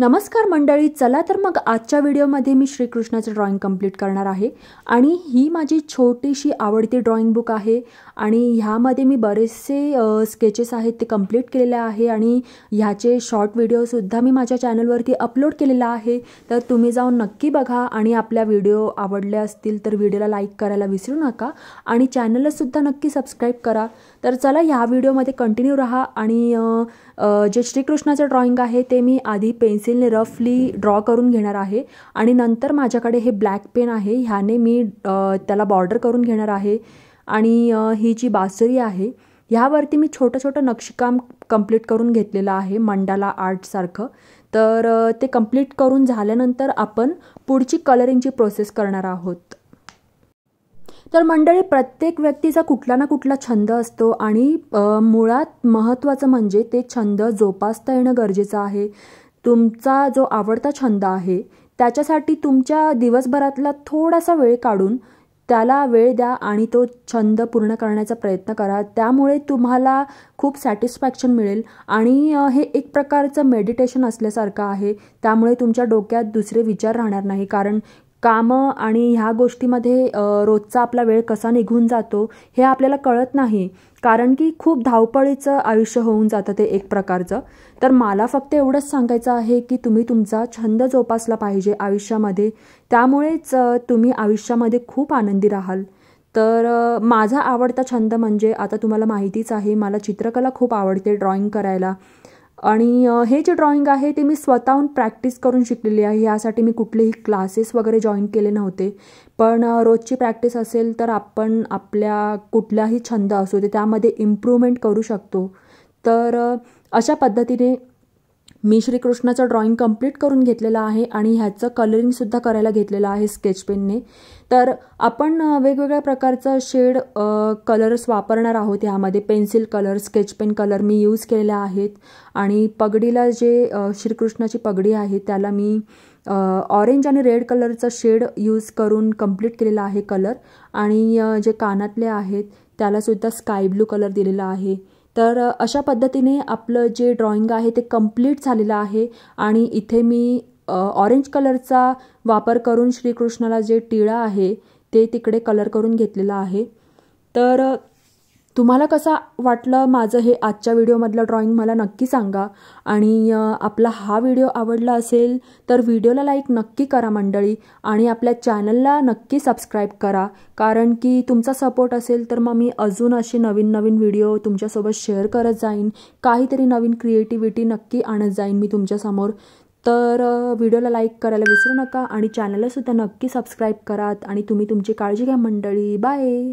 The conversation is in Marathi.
नमस्कार मंडळी, चला तर मग आजच्या व्हिडिओमध्ये मी श्रीकृष्णाचं ड्रॉइंग कंप्लीट करणार आहे आणि ही माझी छोटीशी आवडती ड्रॉइंग बुक आहे आणि ह्यामध्ये मी बरेचसे स्केचेस आहेत ते कंप्लीट केलेले आहे आणि ह्याचे शॉर्ट व्हिडिओसुद्धा मी माझ्या चॅनलवरती अपलोड केलेला आहे। तर तुम्ही जाऊन नक्की बघा आणि आपल्या व्हिडिओ आवडले असतील तर व्हिडिओला लाईक करायला विसरू नका आणि चॅनललासुद्धा नक्की सबस्क्राईब करा। तर चला ह्या व्हिडिओमध्ये कंटिन्यू रहा आणि जे श्रीकृष्णाचं ड्रॉइंग आहे ते मी आधी पेन्सिलने रफली ड्रॉ करून घेणार आहे आणि नंतर माझ्याकडे हे ब्लॅक पेन आहे, ह्याने मी त्याला बॉर्डर करून घेणार आहे आणि ही जी बासुरी आहे ह्यावरती मी छोटं छोटं नक्षीकाम कंप्लीट करून घेतलेलं आहे मंडाला आर्ट सारखं। तर ते कंप्लीट करून झाल्यानंतर आपण पुढची कलरिंगची प्रोसेस करणार आहोत। तर मंडळी, प्रत्येक व्यक्तीचा कुठला ना कुठला छंद असतो आणि मुळात महत्त्वाचं म्हणजे ते छंद जोपासता येणं गरजेचं आहे। तुमचा जो आवडता छंद आहे त्याच्यासाठी तुमच्या दिवसभरातला थोडासा वेळ काढून त्याला वेळ द्या आणि तो छंद पूर्ण करण्याचा प्रयत्न करा। त्यामुळे तुम्हाला खूप सॅटिस्फॅक्शन मिळेल आणि हे एक प्रकारचं मेडिटेशन असल्यासारखं आहे। त्यामुळे तुमच्या डोक्यात दुसरे विचार राहणार नाही, कारण कामं आणि ह्या गोष्टीमध्ये रोजचा आपला वेळ कसा निघून जातो हे आपल्याला कळत नाही, कारण की खूप धावपळीचं आयुष्य होऊन जातं ते एक प्रकारचं। तर मला फक्त एवढंच सांगायचं आहे की तुम्ही तुमचा छंद जोपासला पाहिजे आयुष्यामध्ये, त्यामुळेच तुम्ही आयुष्यामध्ये खूप आनंदी राहाल। तर माझा आवडता छंद म्हणजे आता तुम्हाला माहितीच आहे, मला चित्रकला खूप आवडते, ड्रॉइंग करायला। आणि हे जे ड्रॉइंग आहे ते मी स्वतःहून प्रॅक्टिस करून शिकलेली आहे। यासाठी मी कुठलेही क्लासेस वगैरे जॉईन केले नव्हते, पण रोजची प्रॅक्टिस असेल तर आपण आपल्या कुठलाही छंद असो ते त्यामध्ये इम्प्रूव्हमेंट करू शकतो। तर अशा पद्धतीने मी श्रीकृष्णाचं ड्रॉइंग कंप्लीट करून घेतलेलं आहे आणि ह्याचं कलरिंगसुद्धा करायला घेतलेलं आहे स्केच पेनने। तर आपण वेगवेगळ्या प्रकारचं शेड कलर्स वापरणार आहोत ह्यामध्ये। Pencil colour, sketch pen colour मी यूज केलेले आहेत आणि पगडीला जे श्रीकृष्णाची पगडी आहे त्याला मी ऑरेंज आणि रेड कलरचा शेड यूज करून कंप्लीट केलेला आहे कलर आणि जे कानातले आहेत त्यालासुद्धा स्काय ब्लू कलर दिलेला आहे। तर अशा पद्धतीने आपलं जे ड्रॉइंग आहे ते कंप्लीट झालेलं आहे आणि इथे मी ऑरेंज कलरचा वापर करून श्रीकृष्णाला जे टिळा आहे ते तिकडे कलर करून घेतलेला आहे। तर तुम्हाला कसं वाटलं माझं हे आजच्या व्हिडिओमधलं ड्रॉइंग मला नक्की सांगा आणि आपला हा व्हिडिओ आवडला असेल तर व्हिडिओला लाईक नक्की करा मंडळी आणि आपल्या चॅनलला नक्की सबस्क्राईब करा, कारण की तुमचा सपोर्ट असेल तर मग मी अजून असे नवीन नवीन व्हिडिओ तुमच्यासोबत शेअर करत जाईन, काहीतरी नवीन क्रिएटिव्हिटी नक्की आणत जाईन मी तुमच्यासमोर। तर व्हिडिओला लाईक करायला विसरू नका आणि चॅनललासुद्धा नक्की सबस्क्राईब करा आणि तुम्ही तुमची काळजी घ्या मंडळी। बाय।